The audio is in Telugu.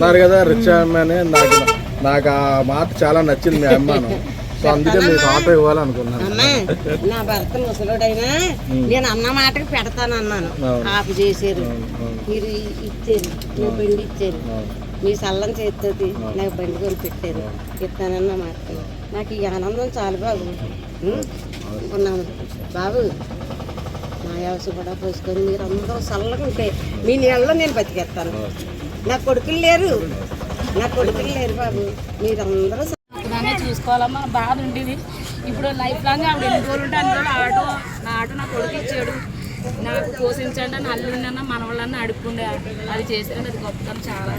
అన్నారు కదా రిచ్ అమ్మని, నాకు ఆ మాట చాలా నచ్చింది మీ అమ్మాను. సో అందుకే మీకు ఆటో ఇవ్వాలనుకున్నాను. నా భర్త ముసలుడైనా నేను అన్న మాటకి పెడతానన్నాను, ఆపు చేశారు. మీరు ఇచ్చారు, మీ బండి ఇచ్చారు, మీ సల్లం చేస్తుంది నాకు బండి కొని పెట్టారు, ఇస్తానన్న మాట. నాకు ఈ ఆనందం చాలు బాబు. ఉన్నాను బాబు, నా వ్యవసాయ కూడా పోసుకొని మీరు అందరూ చల్లగా ఉంటే మీ నీళ్ళలో నేను బతికేస్తాను. నా కొడుకులు లేరు బాబు, మీరందరూ చూసుకోవాలమ్మా. బాధ ఉండేది. ఇప్పుడు లైఫ్ లాంగ్ ఆవిడ ఎన్ని రోజులు ఉంటే అన్ని రోజులు నా ఆటో నా కొడుకు ఇచ్చాడు. నాకు పోషించండి అని అల్లుండన్న మనవాళ్ళన్నా అడుక్కుండే. అది చేసేది అది గొప్పతనం చాలా.